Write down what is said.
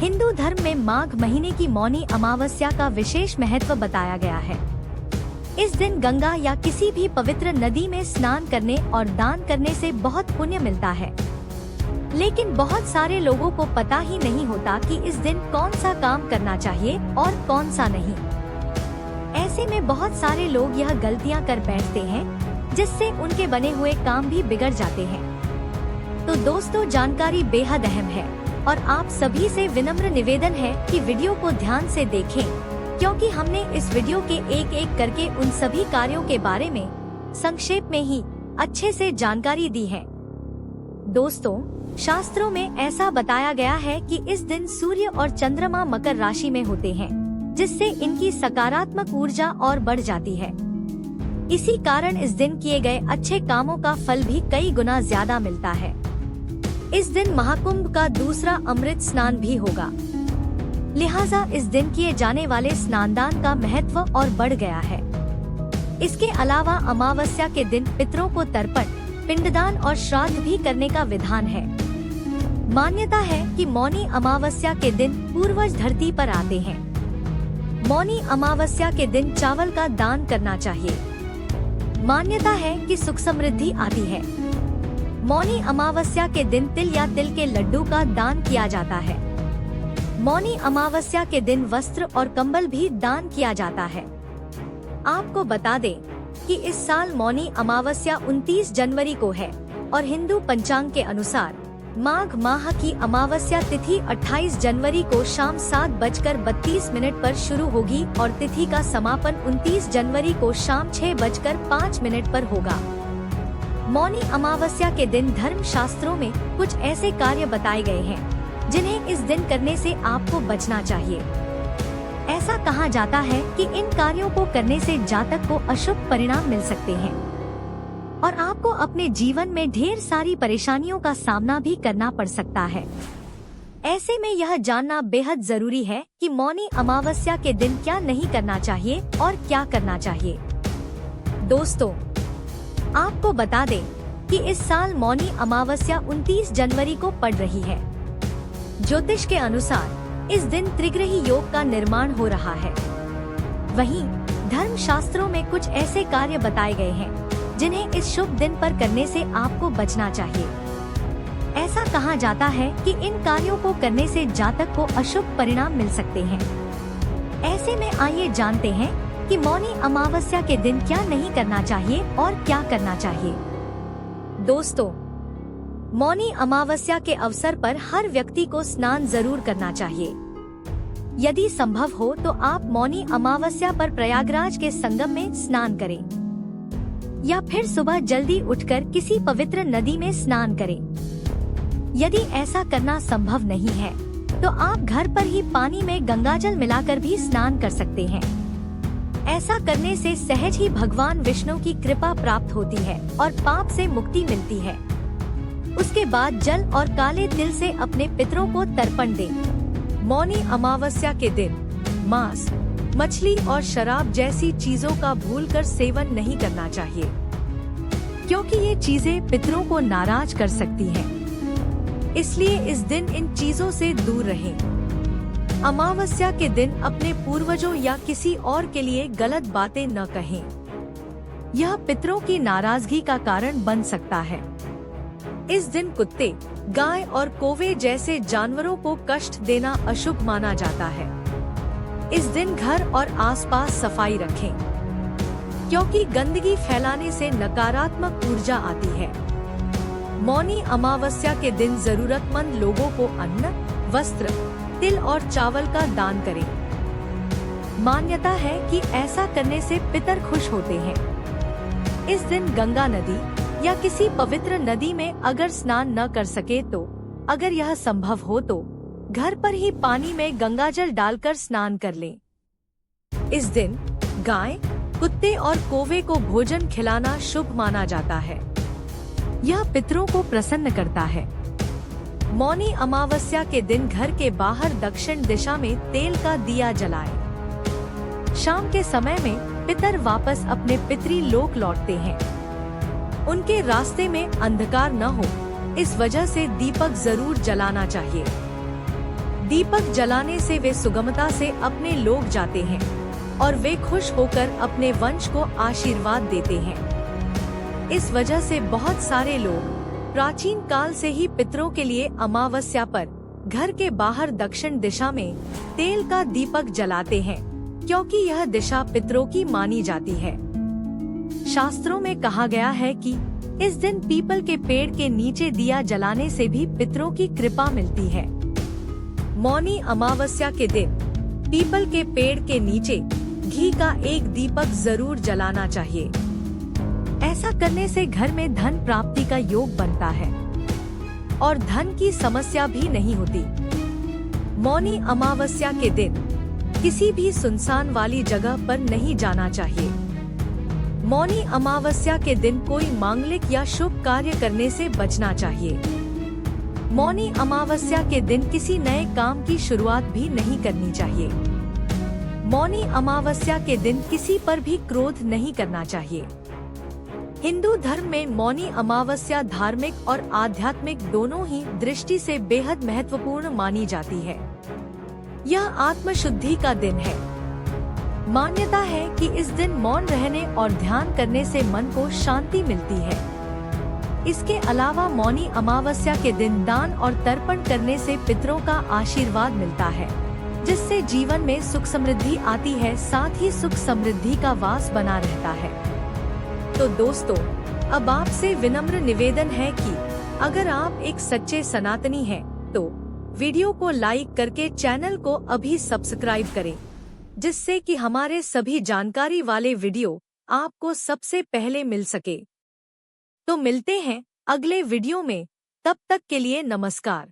हिंदू धर्म में माघ महीने की मौनी अमावस्या का विशेष महत्व बताया गया है। इस दिन गंगा या किसी भी पवित्र नदी में स्नान करने और दान करने से बहुत पुण्य मिलता है। लेकिन बहुत सारे लोगों को पता ही नहीं होता कि इस दिन कौन सा काम करना चाहिए और कौन सा नहीं। ऐसे में बहुत सारे लोग यह गलतियां कर बैठते हैं, जिससे उनके बने हुए काम भी बिगड़ जाते हैं। तो दोस्तों, जानकारी बेहद अहम है और आप सभी से विनम्र निवेदन है कि वीडियो को ध्यान से देखें, क्योंकि हमने इस वीडियो के एक एक करके उन सभी कार्यों के बारे में संक्षेप में ही अच्छे से जानकारी दी है। दोस्तों, शास्त्रों में ऐसा बताया गया है कि इस दिन सूर्य और चंद्रमा मकर राशि में होते हैं, जिससे इनकी सकारात्मक ऊर्जा और बढ़ जाती है। इसी कारण इस दिन किए गए अच्छे कामों का फल भी कई गुना ज्यादा मिलता है। इस दिन महाकुंभ का दूसरा अमृत स्नान भी होगा, लिहाजा इस दिन किए जाने वाले स्नानदान का महत्व और बढ़ गया है। इसके अलावा अमावस्या के दिन पितरों को तर्पण, पिंडदान और श्राद्ध भी करने का विधान है। मान्यता है कि मौनी अमावस्या के दिन पूर्वज धरती पर आते हैं। मौनी अमावस्या के दिन चावल का दान करना चाहिए। मान्यता है कि सुख समृद्धि आती है। मौनी अमावस्या के दिन तिल या तिल के लड्डू का दान किया जाता है। मौनी अमावस्या के दिन वस्त्र और कंबल भी दान किया जाता है। आपको बता दें कि इस साल मौनी अमावस्या 29 जनवरी को है और हिंदू पंचांग के अनुसार माघ माह की अमावस्या तिथि 28 जनवरी को शाम 7:32 पर शुरू होगी और तिथि का समापन 29 जनवरी को शाम 6:05 पर होगा। मौनी अमावस्या के दिन धर्म शास्त्रों में कुछ ऐसे कार्य बताए गए हैं जिन्हें इस दिन करने से आपको बचना चाहिए। ऐसा कहा जाता है कि इन कार्यों को करने से जातक को अशुभ परिणाम मिल सकते हैं और आपको अपने जीवन में ढेर सारी परेशानियों का सामना भी करना पड़ सकता है। ऐसे में यह जानना बेहद जरूरी है कि मौनी अमावस्या के दिन क्या नहीं करना चाहिए और क्या करना चाहिए। दोस्तों, आपको बता दें कि इस साल मौनी अमावस्या 29 जनवरी को पड़ रही है। ज्योतिष के अनुसार इस दिन त्रिग्रही योग का निर्माण हो रहा है। वहीं धर्म शास्त्रों में कुछ ऐसे कार्य बताए गए हैं जिन्हें इस शुभ दिन पर करने से आपको बचना चाहिए। ऐसा कहा जाता है कि इन कार्यों को करने से जातक को अशुभ परिणाम मिल सकते हैं। ऐसे में आइए जानते हैं कि मौनी अमावस्या के दिन क्या नहीं करना चाहिए और क्या करना चाहिए। दोस्तों, मौनी अमावस्या के अवसर पर हर व्यक्ति को स्नान जरूर करना चाहिए। यदि संभव हो तो आप मौनी अमावस्या पर प्रयागराज के संगम में स्नान करें या फिर सुबह जल्दी उठकर किसी पवित्र नदी में स्नान करें। यदि ऐसा करना संभव नहीं है तो आप घर पर ही पानी में गंगाजल मिलाकर भी स्नान कर सकते हैं। ऐसा करने से सहज ही भगवान विष्णु की कृपा प्राप्त होती है और पाप से मुक्ति मिलती है। उसके बाद जल और काले तिल से अपने पितरों को तर्पण दें। मौनी अमावस्या के दिन मांस, मछली और शराब जैसी चीजों का भूलकर सेवन नहीं करना चाहिए, क्योंकि ये चीजें पितरों को नाराज कर सकती हैं। इसलिए इस दिन इन चीजों से दूर रहें। अमावस्या के दिन अपने पूर्वजों या किसी और के लिए गलत बातें न कहें। यह पितरों की नाराजगी का कारण बन सकता है। इस दिन कुत्ते, गाय और कौवे जैसे जानवरों को कष्ट देना अशुभ माना जाता है। इस दिन घर और आसपास सफाई रखें, क्योंकि गंदगी फैलाने से नकारात्मक ऊर्जा आती है। मौनी अमावस्या के दिन जरूरतमंद लोगों को अन्न, वस्त्र, तिल और चावल का दान करें। मान्यता है कि ऐसा करने से पितर खुश होते हैं। इस दिन गंगा नदी या किसी पवित्र नदी में अगर स्नान न कर सके तो अगर यह संभव हो तो घर पर ही पानी में गंगाजल डालकर स्नान कर लें। इस दिन गाय, कुत्ते और कौवे को भोजन खिलाना शुभ माना जाता है। यह पितरों को प्रसन्न करता है। मौनी अमावस्या के दिन घर के बाहर दक्षिण दिशा में तेल का दिया जलाएं। शाम के समय में पितर वापस अपने पितरी लोक लौटते हैं। उनके रास्ते में अंधकार न हो, इस वजह से दीपक जरूर जलाना चाहिए। दीपक जलाने से वे सुगमता से अपने लोग जाते हैं और वे खुश होकर अपने वंश को आशीर्वाद देते हैं। इस वजह से बहुत सारे लोग प्राचीन काल से ही पितरों के लिए अमावस्या पर घर के बाहर दक्षिण दिशा में तेल का दीपक जलाते हैं, क्योंकि यह दिशा पितरों की मानी जाती है। शास्त्रों में कहा गया है कि इस दिन पीपल के पेड़ के नीचे दिया जलाने से भी पितरों की कृपा मिलती है। मौनी अमावस्या के दिन पीपल के पेड़ के नीचे घी का एक दीपक जरूर जलाना चाहिए। ऐसा करने से घर में धन प्राप्ति का योग बनता है और धन की समस्या भी नहीं होती। मौनी अमावस्या के दिन किसी भी सुनसान वाली जगह पर नहीं जाना चाहिए। मौनी अमावस्या के दिन कोई मांगलिक या शुभ कार्य करने से बचना चाहिए। मौनी अमावस्या के दिन किसी नए काम की शुरुआत भी नहीं करनी चाहिए। मौनी अमावस्या के दिन किसी पर भी क्रोध नहीं करना चाहिए। हिंदू धर्म में मौनी अमावस्या धार्मिक और आध्यात्मिक दोनों ही दृष्टि से बेहद महत्वपूर्ण मानी जाती है। यह आत्मशुद्धि का दिन है। मान्यता है कि इस दिन मौन रहने और ध्यान करने से मन को शांति मिलती है। इसके अलावा मौनी अमावस्या के दिन दान और तर्पण करने से पितरों का आशीर्वाद मिलता है, जिससे जीवन में सुख समृद्धि आती है, साथ ही सुख समृद्धि का वास बना रहता है। तो दोस्तों, अब आपसे विनम्र निवेदन है कि अगर आप एक सच्चे सनातनी हैं, तो वीडियो को लाइक करके चैनल को अभी सब्सक्राइब करें, जिससे कि हमारे सभी जानकारी वाले वीडियो आपको सबसे पहले मिल सके। तो मिलते हैं अगले वीडियो में, तब तक के लिए नमस्कार।